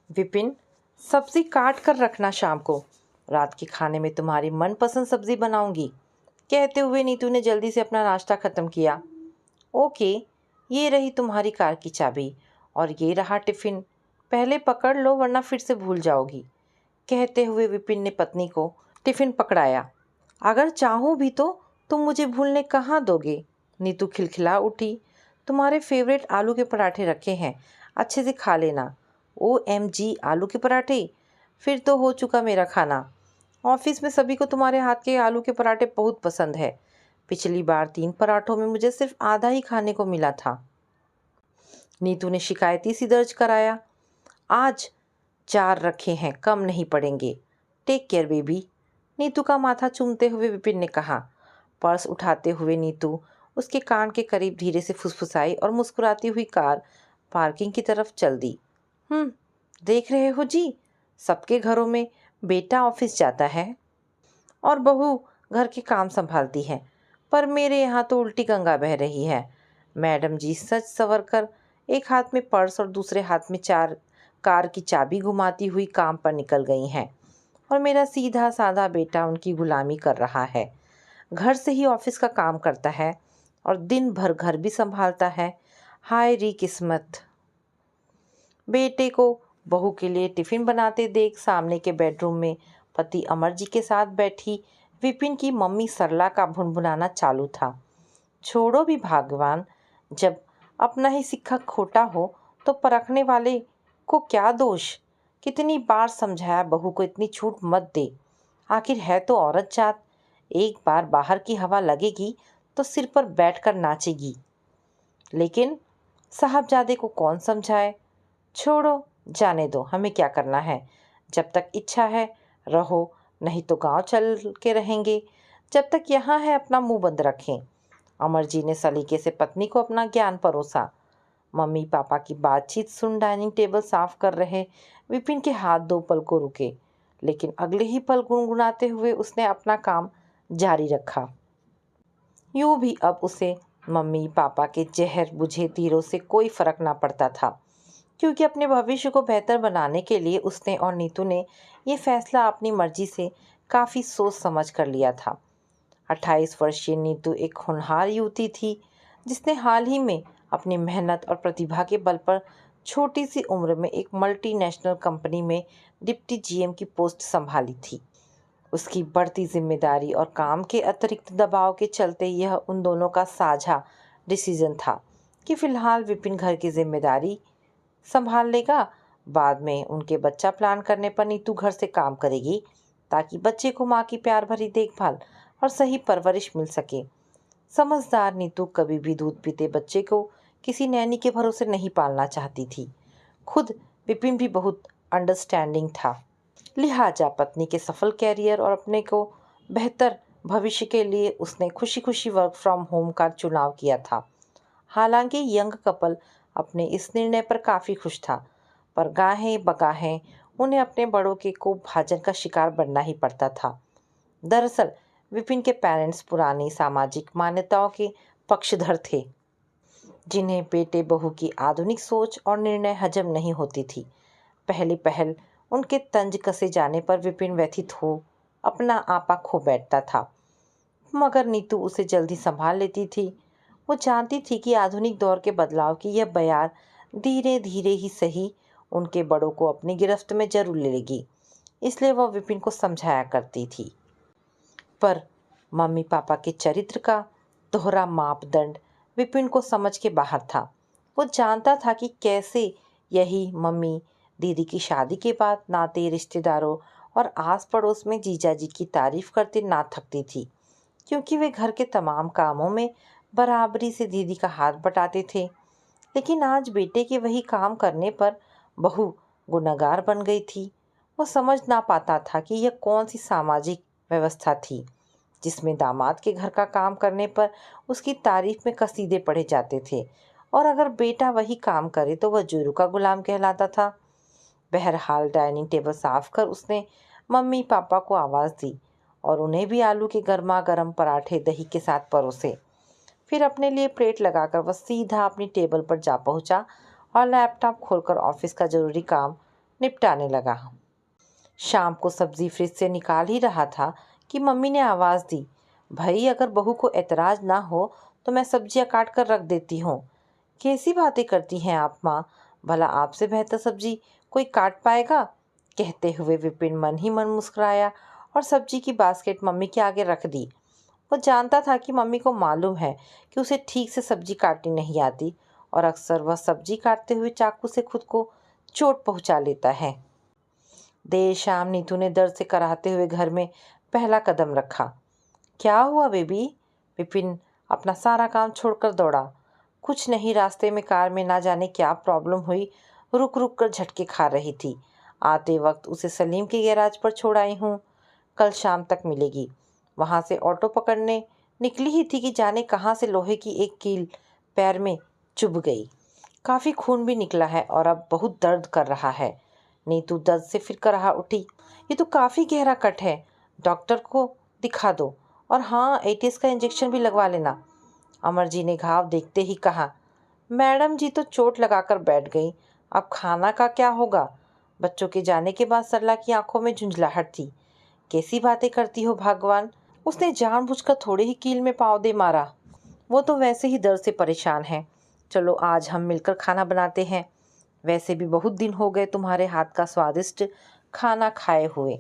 विपिन, सब्जी काट कर रखना, शाम को रात के खाने में तुम्हारी मनपसंद सब्जी बनाऊंगी। कहते हुए नीतू ने जल्दी से अपना नाश्ता ख़त्म किया। ओके, ये रही तुम्हारी कार की चाबी और ये रहा टिफ़िन। पहले पकड़ लो वरना फिर से भूल जाओगी। कहते हुए विपिन ने पत्नी को टिफ़िन पकड़ाया। अगर चाहूँ भी तो तुम मुझे भूलने कहाँ दोगे? नीतू खिलखिला उठी। तुम्हारे फेवरेट आलू के पराठे रखे हैं, अच्छे से खा लेना। OMG, आलू के पराठे? फिर तो हो चुका मेरा खाना। ऑफिस में सभी को तुम्हारे हाथ के आलू के पराठे बहुत पसंद है। पिछली बार 3 पराठों में मुझे सिर्फ आधा ही खाने को मिला था। नीतू ने शिकायती सी दर्ज कराया। आज 4 रखे हैं, कम नहीं पड़ेंगे। टेक केयर बेबी, नीतू का माथा चूमते हुए विपिन ने कहा। पर्स उठाते हुए नीतू उसके कान के करीब धीरे से फुसफुसाई और मुस्कुराती हुई कार पार्किंग की तरफ चल दी। देख रहे हो जी, सबके घरों में बेटा ऑफिस जाता है और बहू घर के काम संभालती है, पर मेरे यहाँ तो उल्टी गंगा बह रही है। मैडम जी सच संवर कर एक हाथ में पर्स और दूसरे हाथ में कार की चाबी घुमाती हुई काम पर निकल गई हैं और मेरा सीधा साधा बेटा उनकी गुलामी कर रहा है। घर से ही ऑफिस का काम करता है और दिन भर घर भी संभालता है। हाय री किस्मत। बेटे को बहू के लिए टिफ़िन बनाते देख सामने के बेडरूम में पति अमर जी के साथ बैठी विपिन की मम्मी सरला का भुनभुनाना चालू था। छोड़ो भी भगवान, जब अपना ही सिक्का खोटा हो तो परखने वाले को क्या दोष। कितनी बार समझाया बहू को इतनी छूट मत दे, आखिर है तो औरत जात। एक बार बाहर की हवा लगेगी तो सिर पर बैठकर नाचेगी। लेकिन साहबजादे को कौन समझाए। छोड़ो, जाने दो, हमें क्या करना है। जब तक इच्छा है रहो, नहीं तो गांव चल के रहेंगे। जब तक यहाँ है अपना मुंह बंद रखें। अमर जी ने सलीके से पत्नी को अपना ज्ञान परोसा। मम्मी पापा की बातचीत सुन डाइनिंग टेबल साफ कर रहे विपिन के हाथ 2 पल को रुके, लेकिन अगले ही पल गुनगुनाते हुए उसने अपना काम जारी रखा। यूं भी अब उसे मम्मी पापा के जहर बुझे तीरों से कोई फर्क ना पड़ता था, क्योंकि अपने भविष्य को बेहतर बनाने के लिए उसने और नीतू ने ये फैसला अपनी मर्जी से काफ़ी सोच समझ कर लिया था। 28 वर्षीय नीतू एक होनहार युवती थी जिसने हाल ही में अपनी मेहनत और प्रतिभा के बल पर छोटी सी उम्र में एक मल्टीनेशनल कंपनी में डिप्टी GM की पोस्ट संभाली थी। उसकी बढ़ती जिम्मेदारी और काम के अतिरिक्त दबाव के चलते यह उन दोनों का साझा डिसीजन था कि फ़िलहाल विपिन घर की जिम्मेदारी संभाल लेगा। बाद में उनके बच्चा प्लान करने पर नीतू घर से काम करेगी, ताकि बच्चे को माँ की प्यार भरी देखभाल और सही परवरिश मिल सके। समझदार नीतू कभी भी दूध पीते बच्चे को किसी नैनी के भरोसे नहीं पालना चाहती थी। खुद विपिन भी बहुत अंडरस्टैंडिंग था, लिहाजा पत्नी के सफल कैरियर और अपने को बेहतर भविष्य के लिए उसने खुशी खुशी वर्क फ्रॉम होम का चुनाव किया था। हालांकि यंग कपल अपने इस निर्णय पर काफ़ी खुश था, पर गाहें बगाहें उन्हें अपने बड़ों के कोपभाजन का शिकार बनना ही पड़ता था। दरअसल विपिन के पेरेंट्स पुरानी सामाजिक मान्यताओं के पक्षधर थे, जिन्हें बेटे बहू की आधुनिक सोच और निर्णय हजम नहीं होती थी। पहली पहल उनके तंज कसे जाने पर विपिन व्यथित हो अपना आपा खो बैठता था, मगर नीतू उसे जल्दी संभाल लेती थी। वो जानती थी कि आधुनिक दौर के बदलाव की यह बयार धीरे धीरे ही सही उनके बड़ों को अपनी गिरफ्त में जरूर ले लेगी, इसलिए वह विपिन को समझाया करती थी। पर मम्मी पापा के चरित्र का दोहरा मापदंड विपिन को समझ के बाहर था। वो जानता था कि कैसे यही मम्मी दीदी की शादी के बाद नाते रिश्तेदारों और आस पड़ोस में जीजा जी की तारीफ करते ना थकती थी, क्योंकि वे घर के तमाम कामों में बराबरी से दीदी का हाथ बटाते थे। लेकिन आज बेटे के वही काम करने पर बहू गुनहगार बन गई थी। वो समझ ना पाता था कि यह कौन सी सामाजिक व्यवस्था थी जिसमें दामाद के घर का काम करने पर उसकी तारीफ में कसीदे पढ़े जाते थे, और अगर बेटा वही काम करे तो वह जोरू का गुलाम कहलाता था। बहरहाल डाइनिंग टेबल साफ कर उसने मम्मी पापा को आवाज़ दी और उन्हें भी आलू के गर्मा गर्म पराठे दही के साथ परोसे। फिर अपने लिए प्लेट लगाकर वह सीधा अपनी टेबल पर जा पहुंचा और लैपटॉप खोलकर ऑफिस का ज़रूरी काम निपटाने लगा। शाम को सब्जी फ्रिज से निकाल ही रहा था कि मम्मी ने आवाज़ दी, भाई अगर बहू को एतराज़ ना हो तो मैं सब्जियां काट कर रख देती हूँ। कैसी बातें करती हैं आप माँ, भला आपसे बेहतर सब्जी कोई काट पाएगा? कहते हुए विपिन मन ही मन मुस्कुराया और सब्जी की बास्केट मम्मी के आगे रख दी। वो जानता था कि मम्मी को मालूम है कि उसे ठीक से सब्जी काटनी नहीं आती और अक्सर वह सब्जी काटते हुए चाकू से खुद को चोट पहुंचा लेता है। देर शाम नीतू ने दर्द से कराहते हुए घर में पहला कदम रखा। क्या हुआ बेबी? विपिन अपना सारा काम छोड़कर दौड़ा। कुछ नहीं, रास्ते में कार में ना जाने क्या प्रॉब्लम हुई, रुक रुक कर झटके खा रही थी। आते वक्त उसे सलीम के गैराज पर छोड़ आई हूँ, कल शाम तक मिलेगी। वहाँ से ऑटो पकड़ने निकली ही थी कि जाने कहाँ से लोहे की एक कील पैर में चुभ गई। काफ़ी खून भी निकला है और अब बहुत दर्द कर रहा है। नीतू दर्द से फिर कराह उठी, ये तो काफ़ी गहरा कट है, डॉक्टर को दिखा दो और हाँ एटीएस का इंजेक्शन भी लगवा लेना। अमर जी ने घाव देखते ही कहा। मैडम जी तो चोट लगाकर बैठ गई, अब खाना का क्या होगा? बच्चों के जाने के बाद सरला की आंखों में झुंझलाहट थी। कैसी बातें करती हो भगवान, उसने जानबूझकर थोड़े ही कील में पाँव दे मारा। वो तो वैसे ही दर्द से परेशान है। चलो आज हम मिलकर खाना बनाते हैं। वैसे भी बहुत दिन हो गए तुम्हारे हाथ का स्वादिष्ट खाना खाए हुए।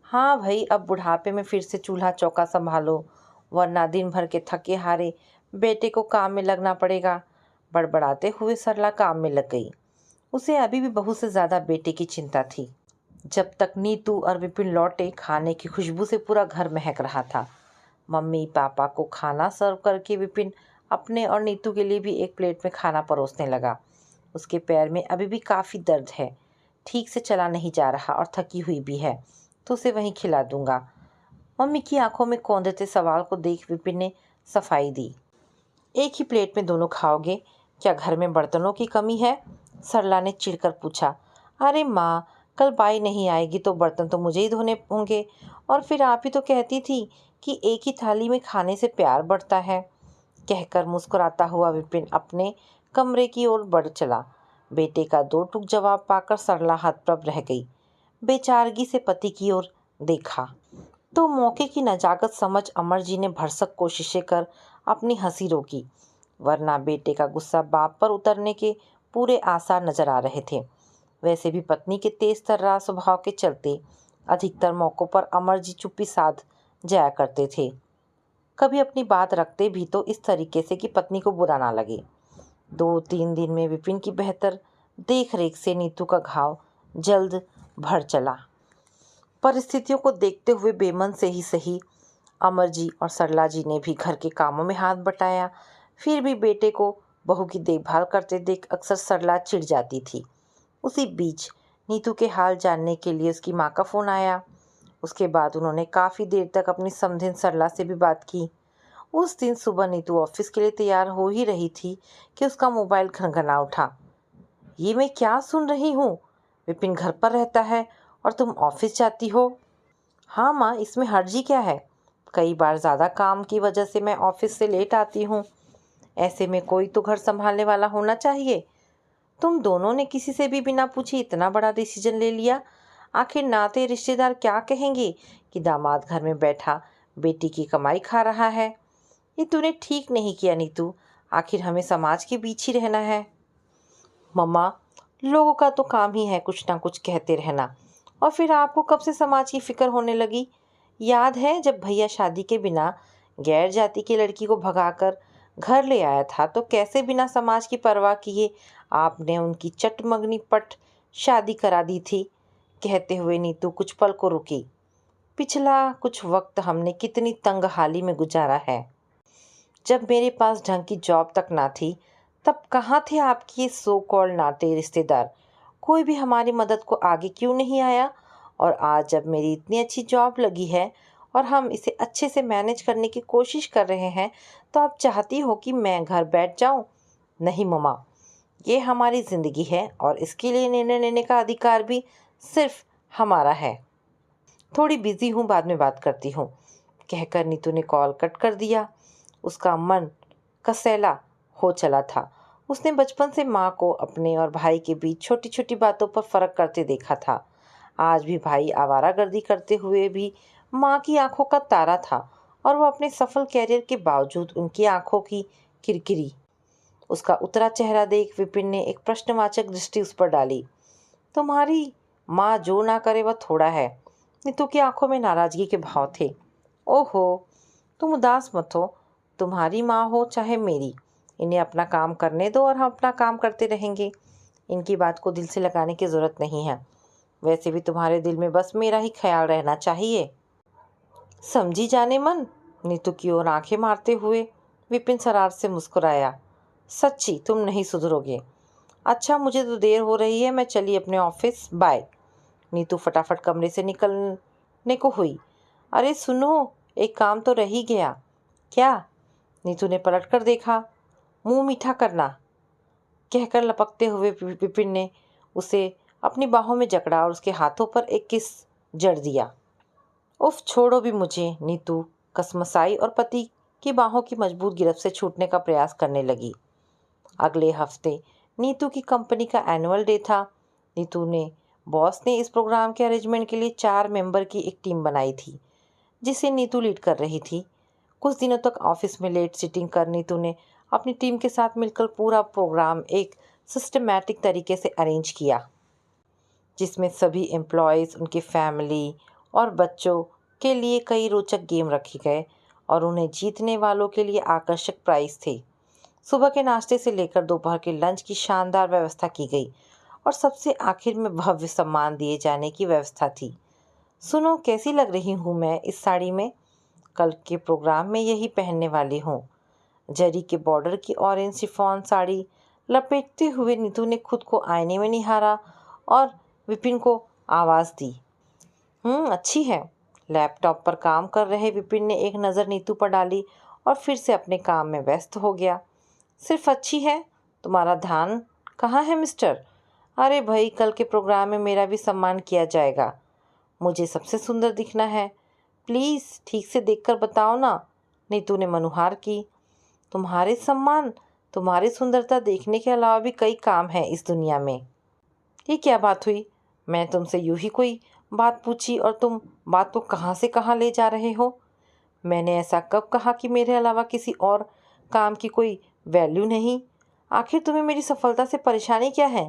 हाँ भाई, अब बुढ़ापे में फिर से चूल्हा चौका संभालो, वरना दिन भर के थके हारे बेटे को काम में लगना पड़ेगा। बड़बड़ाते हुए सरला काम में लग गई। उसे अभी भी बहू से ज़्यादा बेटे की चिंता थी। जब तक नीतू और विपिन लौटे, खाने की खुशबू से पूरा घर महक रहा था। मम्मी पापा को खाना सर्व करके विपिन अपने और नीतू के लिए भी एक प्लेट में खाना परोसने लगा। उसके पैर में अभी भी काफ़ी दर्द है, ठीक से चला नहीं जा रहा और थकी हुई भी है, तो उसे वहीं खिला दूंगा। मम्मी की आंखों में कौंधते सवाल को देख विपिन ने सफाई दी। एक ही प्लेट में दोनों खाओगे? क्या घर में बर्तनों की कमी है? सरला ने चिढ़कर पूछा। अरे माँ, कल बाई नहीं आएगी तो बर्तन तो मुझे ही धोने होंगे, और फिर आप ही तो कहती थी कि एक ही थाली में खाने से प्यार बढ़ता है। कहकर मुस्कुराता हुआ विपिन अपने कमरे की ओर बढ़ चला। बेटे का दो टूक जवाब पाकर सरला हतप्रभ रह गई। बेचारगी से पति की ओर देखा तो मौके की नजाकत समझ अमर जी ने भरसक कोशिशें कर अपनी हंसी रोकी, वरना बेटे का गुस्सा बाप पर उतरने के पूरे आसार नजर आ रहे थे। वैसे भी पत्नी के तेज तर्रार स्वभाव के चलते अधिकतर मौक़ों पर अमर जी चुप्पी साध जाया करते थे। कभी अपनी बात रखते भी तो इस तरीके से कि पत्नी को बुरा ना लगे। 2-3 दिन में विपिन की बेहतर देख रेख से नीतू का घाव जल्द भर चला। परिस्थितियों को देखते हुए बेमन से ही सही, अमर जी और सरला जी ने भी घर के कामों में हाथ बटाया। फिर भी बेटे को बहू की देखभाल करते देख अक्सर सरला चिढ़ जाती थी। उसी बीच नीतू के हाल जानने के लिए उसकी माँ का फ़ोन आया। उसके बाद उन्होंने काफ़ी देर तक अपनी समधिन सरला से भी बात की। उस दिन सुबह नीतू ऑफिस के लिए तैयार हो ही रही थी कि उसका मोबाइल घनघना उठा। ये मैं क्या सुन रही हूँ? विपिन घर पर रहता है और तुम ऑफिस जाती हो? हाँ माँ, इसमें हर्जी क्या है? कई बार ज़्यादा काम की वजह से मैं ऑफिस से लेट आती हूँ। ऐसे में कोई तो घर संभालने वाला होना चाहिए। तुम दोनों ने किसी से भी बिना पूछे इतना बड़ा डिसीजन ले लिया। आखिर नाते रिश्तेदार क्या कहेंगे कि दामाद घर में बैठा बेटी की कमाई खा रहा है? ये तूने ठीक नहीं किया नीतू, आखिर हमें समाज के बीच ही रहना है। मम्मा, लोगों का तो काम ही है कुछ ना कुछ कहते रहना, और फिर आपको कब से समाज की फिक्र होने लगी? याद है जब भैया शादी के बिना गैर जाति की लड़की को भगाकर घर ले आया था तो कैसे बिना समाज की परवाह किए आपने उनकी चटमंगनी पट शादी करा दी थी। कहते हुए नीतू कुछ पल को रुकी। पिछला कुछ वक्त हमने कितनी तंगहाली में गुजारा है। जब मेरे पास ढंग की जॉब तक ना थी तब कहाँ थे आपके ये सो कॉल्ड नाते रिश्तेदार? कोई भी हमारी मदद को आगे क्यों नहीं आया? और आज जब मेरी इतनी अच्छी जॉब लगी है और हम इसे अच्छे से मैनेज करने की कोशिश कर रहे हैं, तो आप चाहती हो कि मैं घर बैठ जाऊं? नहीं मम्मा, ये हमारी ज़िंदगी है और इसके लिए निर्णय लेने का अधिकार भी सिर्फ हमारा है। थोड़ी बिजी हूँ, बाद में बात करती हूँ, कहकर नीतू ने कॉल कट कर दिया। उसका मन कसैला हो चला था उसने बचपन से माँ को अपने और भाई के बीच छोटी छोटी बातों पर फर्क करते देखा था। आज भी भाई आवारागर्दी करते हुए भी माँ की आंखों का तारा था, और वो अपने सफल कैरियर के बावजूद उनकी आंखों की किरकिरी। उसका उतरा चेहरा देख विपिन ने एक प्रश्नवाचक दृष्टि उस पर डाली। तुम्हारी माँ जो ना करे वह थोड़ा है। नीतू की आंखों में नाराजगी के भाव थे। ओहो, तुम उदास मत हो। तुम्हारी माँ हो चाहे मेरी, इन्हें अपना काम करने दो और हम अपना काम करते रहेंगे। इनकी बात को दिल से लगाने की ज़रूरत नहीं है। वैसे भी तुम्हारे दिल में बस मेरा ही ख्याल रहना चाहिए। समझी जाने मन। नीतू की ओर आंखें मारते हुए विपिन शरारत से मुस्कुराया। सच्ची तुम नहीं सुधरोगे। अच्छा, मुझे तो देर हो रही है, मैं चली अपने ऑफिस, बाय। नीतू फटाफट कमरे से निकलने को हुई। अरे सुनो, एक काम तो रह ही गया। क्या? नीतू ने पलट कर देखा। मुंह मीठा करना, कहकर लपकते हुए विपिन ने उसे अपनी बाहों में जकड़ा और उसके हाथों पर एक किस जड़ दिया। उफ, छोड़ो भी मुझे। नीतू कसमसाई और पति की बाहों की मजबूत गिरफ्त से छूटने का प्रयास करने लगी। अगले हफ्ते नीतू की कंपनी का एनुअल डे था। नीतू ने बॉस ने इस प्रोग्राम के अरेंजमेंट के लिए 4 मेंबर की एक टीम बनाई थी, जिसे नीतू लीड कर रही थी। कुछ दिनों तक ऑफिस में लेट सिटिंग कर नीतू ने अपनी टीम के साथ मिलकर पूरा प्रोग्राम एक सिस्टमैटिक तरीके से अरेंज किया, जिसमें सभी एम्प्लॉयज़, उनकी फैमिली और बच्चों के लिए कई रोचक गेम रखे गए और उन्हें जीतने वालों के लिए आकर्षक प्राइज थे। सुबह के नाश्ते से लेकर दोपहर के लंच की शानदार व्यवस्था की गई और सबसे आखिर में भव्य सम्मान दिए जाने की व्यवस्था थी। सुनो, कैसी लग रही हूँ मैं इस साड़ी में? कल के प्रोग्राम में यही पहनने वाली हूँ। जरी के बॉर्डर की ऑरेंज शिफॉन साड़ी लपेटते हुए नीतू ने खुद को आईने में निहारा और विपिन को आवाज़ दी। अच्छी है। लैपटॉप पर काम कर रहे विपिन ने एक नज़र नीतू पर डाली और फिर से अपने काम में व्यस्त हो गया। सिर्फ अच्छी है? तुम्हारा ध्यान कहाँ है मिस्टर? अरे भाई, कल के प्रोग्राम में मेरा भी सम्मान किया जाएगा। मुझे सबसे सुंदर दिखना है। प्लीज़ ठीक से देखकर बताओ ना। नीतू ने मनुहार की। तुम्हारे सम्मान, तुम्हारी सुंदरता देखने के अलावा भी कई काम हैं इस दुनिया में। ये क्या बात हुई? मैं तुमसे यूं ही कोई बात पूछी और तुम बात को कहाँ से कहाँ ले जा रहे हो? मैंने ऐसा कब कहा कि मेरे अलावा किसी और काम की कोई वैल्यू नहीं? आखिर तुम्हें मेरी सफलता से परेशानी क्या है?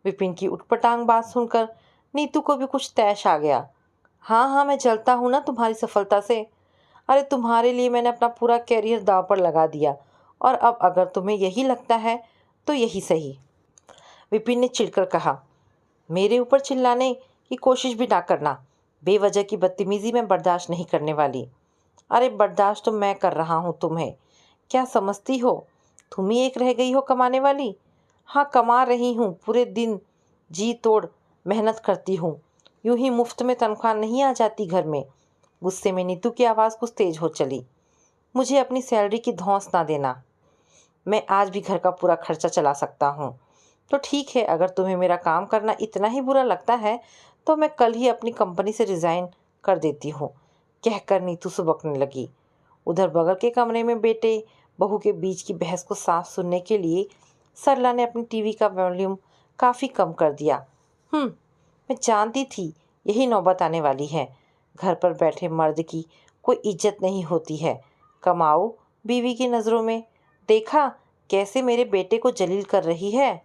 विपिन की उटपटांग बात सुनकर नीतू को भी कुछ तैश आ गया। हाँ हाँ, मैं जलता हूँ ना तुम्हारी सफलता से। अरे तुम्हारे लिए मैंने अपना पूरा कैरियर दांव पर लगा दिया, और अब अगर तुम्हें यही लगता है तो यही सही। विपिन ने चिढ़कर कहा। मेरे ऊपर चिल्लाने की कोशिश भी ना करना। बेवजह की बदतमीजी मैं बर्दाश्त नहीं करने वाली। अरे बर्दाश्त तो मैं कर रहा हूँ तुम्हें। क्या समझती हो तुम ही एक रह गई हो कमाने वाली? हाँ, कमा रही हूँ, पूरे दिन जी तोड़ मेहनत करती हूँ। यूं ही मुफ्त में तनख्वाह नहीं आ जाती घर में। गुस्से में नीतू की आवाज़ कुछ तेज हो चली। मुझे अपनी सैलरी की धौंस ना देना। मैं आज भी घर का पूरा खर्चा चला सकता हूँ। तो ठीक है, अगर तुम्हें मेरा काम करना इतना ही बुरा लगता है तो मैं कल ही अपनी कंपनी से रिज़ाइन कर देती हूँ, कहकर नीतू सुबकने लगी। उधर बगल के कमरे में बेटे बहू के बीच की बहस को साफ सुनने के लिए सरला ने अपनी टीवी का वॉल्यूम काफ़ी कम कर दिया। मैं जानती थी यही नौबत आने वाली है। घर पर बैठे मर्द की कोई इज्जत नहीं होती है। कमाऊ बीवी की नज़रों में। देखा कैसे मेरे बेटे को जलील कर रही है।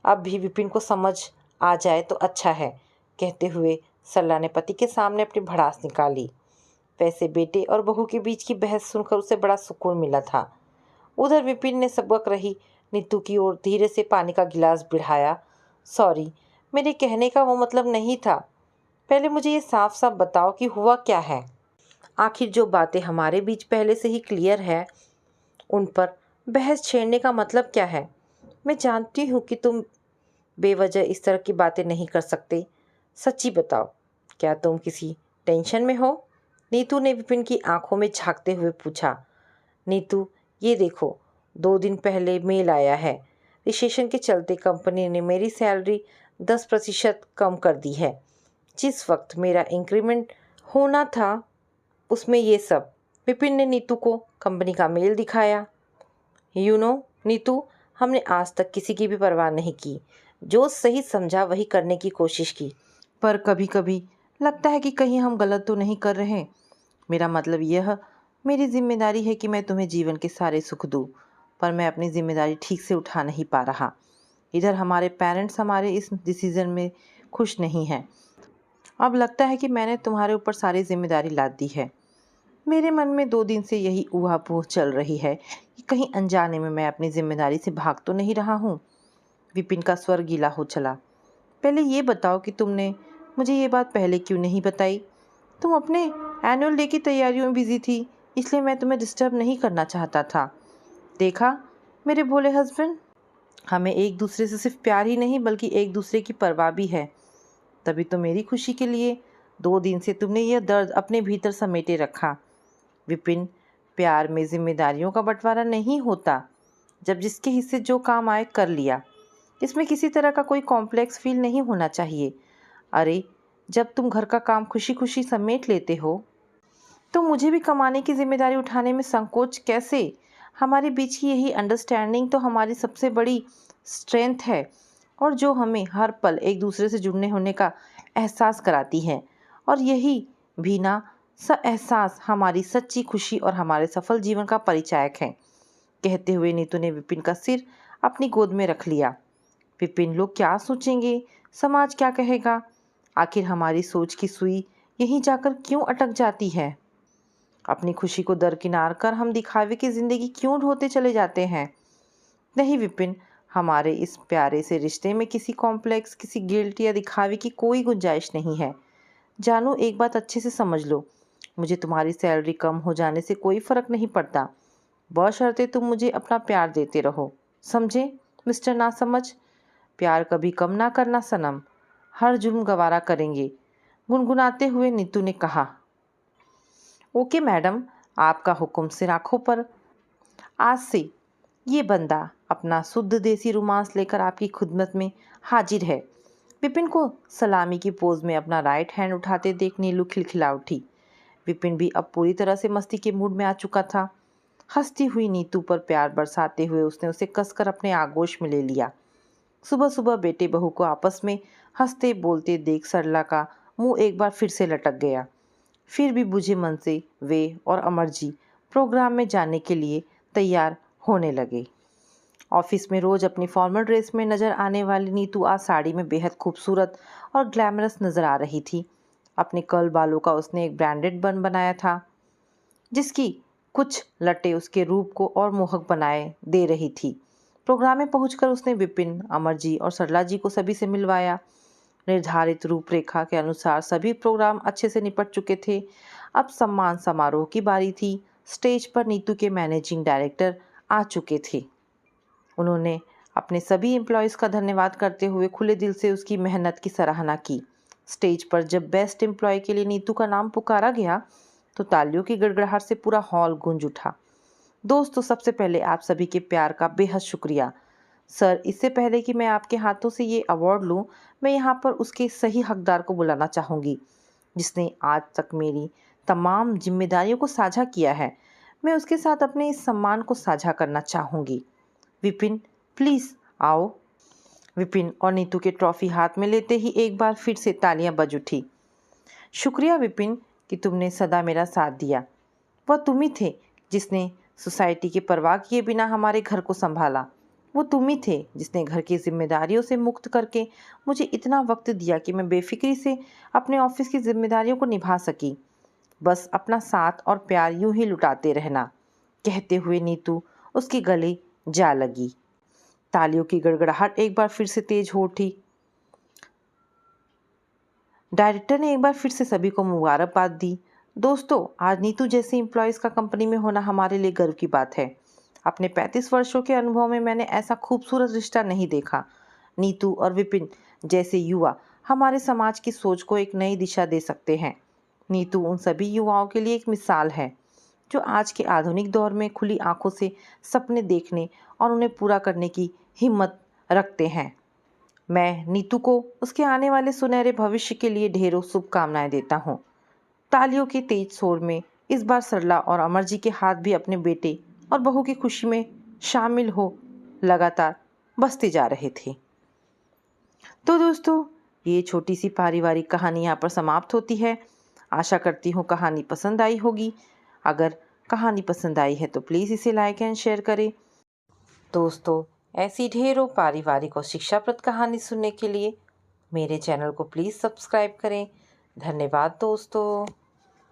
अब भी विपिन को समझ आ जाए तो अच्छा है, कहते हुए सरला ने पति के सामने अपनी भड़ास निकाली। वैसे बेटे और बहू के बीच की बहस सुनकर उसे बड़ा सुकून मिला था। उधर विपिन ने सबक रही नीतू की ओर धीरे से पानी का गिलास बढ़ाया। सॉरी, मेरे कहने का वो मतलब नहीं था। पहले मुझे ये साफ साफ बताओ कि हुआ क्या है। आखिर जो बातें हमारे बीच पहले से ही क्लियर है, उन पर बहस छेड़ने का मतलब क्या है? मैं जानती हूँ कि तुम बेवजह इस तरह की बातें नहीं कर सकते। सच्ची बताओ, क्या तुम किसी टेंशन में हो? नीतू ने विपिन की आंखों में झांकते हुए पूछा। नीतू, ये देखो, 2 दिन पहले मेल आया है। रिसेशन के चलते कंपनी ने मेरी सैलरी 10% कम कर दी है। जिस वक्त मेरा इंक्रीमेंट होना था उसमें ये सब। विपिन ने नीतू को कंपनी का मेल दिखाया। नीतू, हमने आज तक किसी की भी परवाह नहीं की, जो सही समझा वही करने की कोशिश की। पर कभी कभी लगता है कि कहीं हम गलत तो नहीं कर रहे। मेरा मतलब यह मेरी जिम्मेदारी है कि मैं तुम्हें जीवन के सारे सुख दूँ, पर मैं अपनी जिम्मेदारी ठीक से उठा नहीं पा रहा। इधर हमारे पेरेंट्स हमारे इस डिसीज़न में खुश नहीं हैं। अब लगता है कि मैंने तुम्हारे ऊपर सारी जिम्मेदारी लाद दी है। मेरे मन में 2 दिन से यही ऊहा-पोह चल रही है कि कहीं अनजाने में मैं अपनी जिम्मेदारी से भाग तो नहीं रहा हूँ। विपिन का स्वर गीला हो चला। पहले ये बताओ कि तुमने मुझे ये बात पहले क्यों नहीं बताई? तुम अपने एनुअल डे की तैयारियों में बिजी थी, इसलिए मैं तुम्हें डिस्टर्ब नहीं करना चाहता था। देखा मेरे भोले हस्बैंड, हमें एक दूसरे से सिर्फ प्यार ही नहीं बल्कि एक दूसरे की परवाह भी है। तभी तो मेरी खुशी के लिए 2 दिन से तुमने यह दर्द अपने भीतर समेटे रखा। विपिन, प्यार में जिम्मेदारियों का बंटवारा नहीं होता। जब जिसके हिस्से जो काम आए कर लिया। इसमें किसी तरह का कोई कॉम्प्लेक्स फील नहीं होना चाहिए। अरे, जब तुम घर का काम खुशी खुशी समेट लेते हो तो मुझे भी कमाने की जिम्मेदारी उठाने में संकोच कैसे? हमारे बीच की यही अंडरस्टैंडिंग तो हमारी सबसे बड़ी स्ट्रेंथ है और जो हमें हर पल एक दूसरे से जुड़ने होने का एहसास कराती है। और यही भी ना सा एहसास हमारी सच्ची खुशी और हमारे सफल जीवन का परिचायक है। कहते हुए नीतू ने विपिन का सिर अपनी गोद में रख लिया। विपिन, लोग क्या सोचेंगे? समाज क्या कहेगा? आखिर हमारी सोच की सुई यहीं जाकर क्यों अटक जाती है? अपनी खुशी को दरकिनार कर हम दिखावे की जिंदगी क्यों ढोते चले जाते हैं? नहीं विपिन, हमारे इस प्यारे से रिश्ते में किसी कॉम्प्लेक्स, किसी गिल्ट या दिखावे की कोई गुंजाइश नहीं है। जानू, एक बात अच्छे से समझ लो, मुझे तुम्हारी सैलरी कम हो जाने से कोई फर्क नहीं पड़ता, बशर्ते तुम मुझे अपना प्यार देते रहो। समझे मिस्टर नासमझ? प्यार कभी कम ना करना सनम, हर जुल्म गवारा करेंगे। गुनगुनाते हुए नीतू ने कहा। ओके मैडम, आपका हुक्म सिर आंखों पर। आज से ये बंदा अपना शुद्ध देसी रोमांस लेकर आपकी खिदमत में हाजिर है। विपिन को सलामी की पोज में अपना राइट हैंड उठाते देख नीलू खिलखिला उठी। विपिन भी अब पूरी तरह से मस्ती के मूड में आ चुका था। हंसती हुई नीतू पर प्यार बरसाते हुए उसने उसे कसकर अपने आगोश में ले लिया। सुबह सुबह बेटे बहू को आपस में हंसते बोलते देख सरला का मुंह एक बार फिर से लटक गया। फिर भी बुझे मन से वे और अमरजी प्रोग्राम में जाने के लिए तैयार होने लगे। ऑफिस में रोज अपनी फॉर्मल ड्रेस में नजर आने वाली नीतू आज साड़ी में बेहद खूबसूरत और ग्लैमरस नजर आ रही थी। अपने कर्ल बालों का उसने एक ब्रांडेड बन बनाया था, जिसकी कुछ लटें उसके रूप को और मोहक बनाए दे रही थी। प्रोग्राम में पहुंचकर उसने विपिन, अमरजी और सरला जी को सभी से मिलवाया। निर्धारित रूपरेखा के अनुसार सभी प्रोग्राम अच्छे से निपट चुके थे। अब सम्मान समारोह की बारी थी। स्टेज पर नीतू के मैनेजिंग डायरेक्टर आ चुके थे। उन्होंने अपने सभी एम्प्लॉयज़ का धन्यवाद करते हुए खुले दिल से उसकी मेहनत की सराहना की। स्टेज पर जब बेस्ट एम्प्लॉय के लिए नीतू का नाम पुकारा गया तो तालियों की गड़गड़ाहट से पूरा हॉल गूंज उठा। दोस्तों, सबसे पहले आप सभी के प्यार का बेहद शुक्रिया। सर, इससे पहले कि मैं आपके हाथों से ये अवार्ड लूं, मैं यहाँ पर उसके सही हकदार को बुलाना चाहूँगी, जिसने आज तक मेरी तमाम जिम्मेदारियों को साझा किया है। मैं उसके साथ अपने इस सम्मान को साझा करना चाहूँगी। विपिन, प्लीज़ आओ। विपिन और नीतू के ट्रॉफी हाथ में लेते ही एक बार फिर से तालियां बज उठी। शुक्रिया विपिन कि तुमने सदा मेरा साथ दिया। वह तुम ही थे जिसने सोसाइटी की परवाह किए बिना हमारे घर को संभाला। वो तुम ही थे जिसने घर की जिम्मेदारियों से मुक्त करके मुझे इतना वक्त दिया कि मैं बेफिक्री से अपने ऑफिस की जिम्मेदारियों को निभा सकी। बस अपना साथ और प्यार यूं ही लुटाते रहना। कहते हुए नीतू उसके गले जा लगी। तालियों की गड़गड़ाहट एक बार फिर से तेज हो उठी। डायरेक्टर ने एक बार फिर से सभी को मुबारकबाद दी। दोस्तों, आज नीतू जैसे एम्प्लॉयज़ का कंपनी में होना हमारे लिए गर्व की बात है। अपने 35 वर्षों के अनुभव में मैंने ऐसा खूबसूरत रिश्ता नहीं देखा। नीतू और विपिन जैसे युवा हमारे समाज की सोच को एक नई दिशा दे सकते हैं। नीतू उन सभी युवाओं के लिए एक मिसाल है जो आज के आधुनिक दौर में खुली आंखों से सपने देखने और उन्हें पूरा करने की हिम्मत रखते हैं। मैं नीतू को उसके आने वाले सुनहरे भविष्य के लिए ढेरों शुभकामनाएं देता हूँ। तालियों के तेज शोर में इस बार सरला और अमरजी के हाथ भी अपने बेटे और बहू की खुशी में शामिल हो लगातार बसते जा रहे थे। तो दोस्तों, ये छोटी सी पारिवारिक कहानी यहाँ पर समाप्त होती है। आशा करती हूँ कहानी पसंद आई होगी। अगर कहानी पसंद आई है तो प्लीज़ इसे लाइक एंड शेयर करें। दोस्तों, ऐसी ढेरों पारिवारिक और शिक्षाप्रद कहानी सुनने के लिए मेरे चैनल को प्लीज़ सब्सक्राइब करें। धन्यवाद दोस्तों।